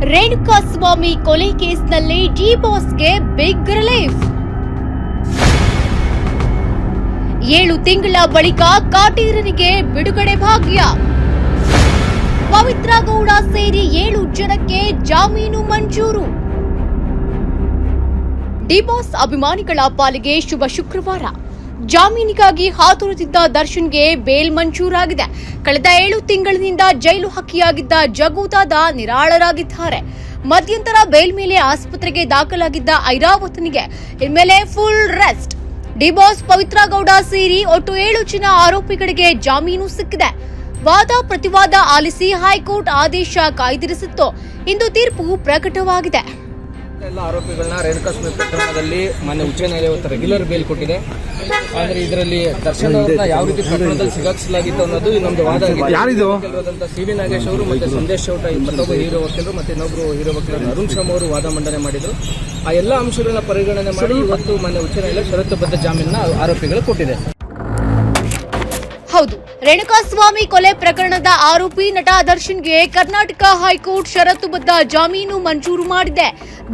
ರೇಣುಕಾಸ್ವಾಮಿ ಕೊಲೆ ಕೇಸ್ನಲ್ಲಿ D ಬಾಸ್ಗೆ big relief. 7 ತಿಂಗಳ ಬಳಿಕ ಕಾಟೀರನಿಗೆ ಬಿಡುಗಡೆ ಭಾಗ್ಯ. ಪವಿತ್ರ ಗೌಡ ಸೇರಿ 7 ಜನಕ್ಕೆ ಜಾಮೀನು ಮಂಜೂರು. ಡಿ ಬಾಸ್ ಅಭಿಮಾನಿಗಳ ಪಾಲಿಗೆ ಶುಭ ಶುಕ್ರವಾರ. ಜಾಮೀನಿಗಾಗಿ ಹಾತೊರೆದಿದ್ದ ದರ್ಶನ್ಗೆ ಬೇಲ್ ಮಂಜೂರಾಗಿದೆ. ಕಳೆದ 7 ತಿಂಗಳಿನಿಂದ ಜೈಲು ಹಕ್ಕಿಯಾಗಿದ್ದ ಜಗ್ಗುದಾದ ನಿರಾಳರಾಗಿದ್ದಾರೆ. ಮಧ್ಯಂತರ ಬೇಲ್ ಮೇಲೆ ಆಸ್ಪತ್ರೆಗೆ ದಾಖಲಾಗಿದ್ದ ಐರಾವತನಿಗೆ ಇನ್ಮೇಲೆ full rest. D boss, Pavithra Gowda ಸೇರಿ ಒಟ್ಟು 7 ಜನ ಆರೋಪಿಗಳಿಗೆ ಜಾಮೀನು ಸಿಕ್ಕಿದೆ. ವಾದ ಪ್ರತಿವಾದ ಆಲಿಸಿ ಹೈಕೋರ್ಟ್ ಆದೇಶ ಕಾಯ್ದಿರಿಸಿತ್ತು. ಇಂದು ತೀರ್ಪು ಪ್ರಕಟವಾಗಿದೆ. ಎಲ್ಲ ಆರೋಪಿಗಳನ್ನ ರೇಣುಕಾಸ್ವಾಮಿ ಪ್ರಕರಣದಲ್ಲಿ ಮಾನ್ಯ ಉಚ್ಚ ನ್ಯಾಯಾಲಯ ರೆಗ್ಯುಲರ್ ಬೇಲ್ ಕೊಟ್ಟಿದೆ. ಆದರೆ ಇದರಲ್ಲಿ ದರ್ಶನ್ ಅವರನ್ನ ಯಾವ ರೀತಿ ಪ್ರಕರಣದಲ್ಲಿ ಸಿಗಾಕ್ಸಲಾಗಿತ್ತು ಅನ್ನೋದು ಇನ್ನೊಂದು ವಾದ ಆಗಿದೆ. ಸಿ ವಿ ನಾಗೇಶ್ ಅವರು ಮತ್ತೆ ಸಂದೇಶ್ ಚೌಟ ಮತ್ತೊಬ್ಬ ಹೀರೋ ವಕೀಲರು ಮತ್ತೆ ಇನ್ನೊಬ್ಬರು ಹೀರೋ ವಕೀಲರು ಅರುಣ್ ಶರ್ಮಾ ಅವರು ವಾದ ಮಂಡನೆ ಮಾಡಿದ್ರು. ಆ ಎಲ್ಲ ಅಂಶಗಳನ್ನ ಪರಿಗಣನೆ ಮಾಡಿ ಇವತ್ತು ಮಾನ್ಯ ಉಚ್ಚ ನ್ಯಾಯಾಲಯ ಷರತ್ತುಬದ್ಧ ಜಾಮೀನನ್ನ ಆರೋಪಿಗಳು ಕೊಟ್ಟಿದೆ. ಹೌದು, ರೇಣುಕಾಸ್ವಾಮಿ ಕೊಲೆ ಪ್ರಕರಣದ ಆರೋಪಿ ನಟ ದರ್ಶನ್ಗೆ ಕರ್ನಾಟಕ ಹೈಕೋರ್ಟ್ ಷರತ್ತುಬದ್ಧ ಜಾಮೀನು ಮಂಜೂರು ಮಾಡಿದೆ.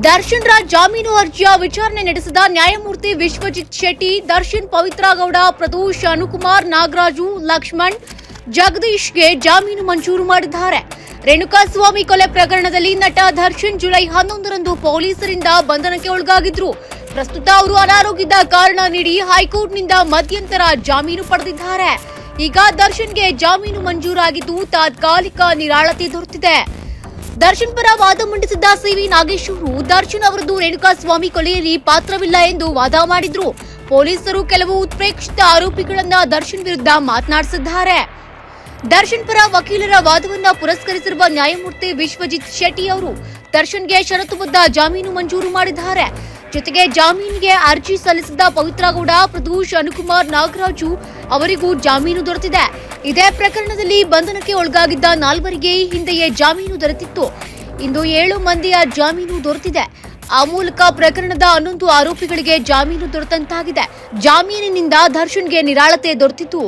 ದರ್ಶನ್ರ ಜಾಮೀನು ಅರ್ಜಿಯ ವಿಚಾರಣೆ ನಡೆಸಿದ ನ್ಯಾಯಮೂರ್ತಿ ವಿಶ್ವಜಿತ್ ಶೆಟ್ಟಿ, ದರ್ಶನ್, ಪವಿತ್ರ ಗೌಡ, ಪ್ರದೋಷ್, ಅನುಕುಮಾರ್, ನಾಗರಾಜು, ಲಕ್ಷ್ಮಣ್, ಜಗದೀಶ್ಗೆ ಜಾಮೀನು ಮಂಜೂರು ಮಾಡಿದ್ದಾರೆ. ರೇಣುಕಾಸ್ವಾಮಿ ಕೊಲೆ ಪ್ರಕರಣದಲ್ಲಿ ನಟ ದರ್ಶನ್ ಜುಲೈ 11ರಂದು ಪೊಲೀಸರಿಂದ ಬಂಧನಕ್ಕೆ ಒಳಗಾಗಿದ್ರು. ಪ್ರಸ್ತುತ ಅವರು ಅನಾರೋಗ್ಯದ ಕಾರಣ ನೀಡಿ ಹೈಕೋರ್ಟ್ನಿಂದ ಮಧ್ಯಂತರ ಜಾಮೀನು ಪಡೆದಿದ್ದಾರೆ. ಈಗ ದರ್ಶನ್ಗೆ ಜಾಮೀನು ಮಂಜೂರಾಗಿದ್ದು ತಾತ್ಕಾಲಿಕ ನಿರಾಳತೆ ದೊರೆತಿದೆ. ದರ್ಶನ್ ಪರ ವಾದ ಮಂಡಿಸಿದ್ದ ಸಿ ವಿ ನಾಗೇಶ್ ಅವರು ದರ್ಶನ್ ಅವರದ್ದು ರೇಣುಕಾಸ್ವಾಮಿ ಕೊಲೆಯಲ್ಲಿ ಪಾತ್ರವಿಲ್ಲ ಎಂದು ವಾದ ಮಾಡಿದ್ರು. ಪೊಲೀಸರು ಕೆಲವು ಉತ್ಪ್ರೇಕ್ಷಿತ ಆರೋಪಿಗಳನ್ನ ದರ್ಶನ್ ವಿರುದ್ಧ ಮಾತನಾಡಿಸಿದ್ದಾರೆ. ದರ್ಶನ್ ಪರ ವಕೀಲರ ವಾದವನ್ನ ಪುರಸ್ಕರಿಸಿರುವ ನ್ಯಾಯಮೂರ್ತಿ ವಿಶ್ವಜಿತ್ ಶೆಟ್ಟಿ ಅವರು ದರ್ಶನ್ಗೆ ಷರತ್ತುಬದ್ಧ ಜಾಮೀನು ಮಂಜೂರು ಮಾಡಿದ್ದಾರೆ. ಜೊತೆಗೆ ಜಾಮೀನಿಗೆ ಅರ್ಜಿ ಸಲ್ಲಿಸಿದ್ದ ಪವಿತ್ರ ಗೌಡ, ಪ್ರದೋಷ್, ಅನುಕುಮಾರ್, ನಾಗರಾಜು ಅವರಿಗೂ ಜಾಮೀನು ದೊರೆತಿದೆ. ಇದೇ ಪ್ರಕರಣದಲ್ಲಿ ಬಂಧನಕ್ಕೆ ಒಳಗಾಗಿದ್ದ 4ವರಿಗೆ ಹಿಂದೆಯೇ ಜಾಮೀನು ದೊರೆತಿತ್ತು. ಇಂದು 7 ಮಂದಿಯ ಜಾಮೀನು ದೊರೆತಿದೆ. ಆ ಮೂಲಕ ಪ್ರಕರಣದ 11 ಆರೋಪಿಗಳಿಗೆ ಜಾಮೀನು ದೊರೆತಂತಾಗಿದೆ. ಜಾಮೀನಿನಿಂದ ದರ್ಶನ್ಗೆ ನಿರಾಳತೆ ದೊರೆತಿತ್ತು.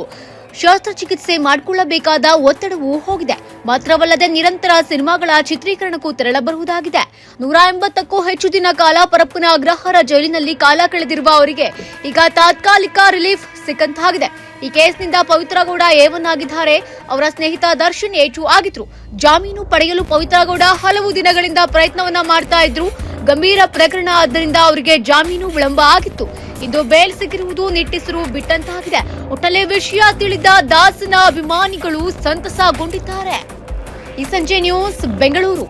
ಶಸ್ತ್ರಚಿಕಿತ್ಸೆ ಮಾಡಿಕೊಳ್ಳಬೇಕಾದ ಒತ್ತಡವೂ ಹೋಗಿದೆ. ಮಾತ್ರವಲ್ಲದೆ ನಿರಂತರ ಸಿನಿಮಾಗಳ ಚಿತ್ರೀಕರಣಕ್ಕೂ ತೆರಳಬಹುದಾಗಿದೆ. 180ಕ್ಕೂ ಹೆಚ್ಚು ದಿನ ಕಾಲ ಪರಪ್ಪನ ಅಗ್ರಹಾರ ಜೈಲಿನಲ್ಲಿ ಕಾಲ ಕಳೆದಿರುವ ಅವರಿಗೆ ಈಗ ತಾತ್ಕಾಲಿಕ ರಿಲೀಫ್ ಸಿಕ್ಕಂತಾಗಿದೆ. ಈ ಕೇಸ್ನಿಂದ ಪವಿತ್ರ ಗೌಡ A1 ಆಗಿದ್ದಾರೆ. ಅವರ ಸ್ನೇಹಿತ ದರ್ಶನ್ A2 ಆಗಿದ್ರು. ಜಾಮೀನು ಪಡೆಯಲು ಪವಿತ್ರ ಗೌಡ ಹಲವು ದಿನಗಳಿಂದ ಪ್ರಯತ್ನವನ್ನ ಮಾಡ್ತಾ ಇದ್ರು. ಗಂಭೀರ ಪ್ರಕರಣ ಆದ್ದರಿಂದ ಅವರಿಗೆ ಜಾಮೀನು ವಿಳಂಬ ಆಗಿತ್ತು. ಇಂದು ಬೇಲ್ ಸಿಕ್ಕಿರುವುದು ನಿಟ್ಟುಸಿರು ಬಿಟ್ಟಂತಾಗಿದೆ. ಒಟ್ಟಲ್ಲಿ ವಿಷಯ ತಿಳಿದ ದಾಸನ ಅಭಿಮಾನಿಗಳು ಸಂತಸಗೊಂಡಿದ್ದಾರೆ. ಈ ಸಂಜೆ ನ್ಯೂಸ್, ಬೆಂಗಳೂರು.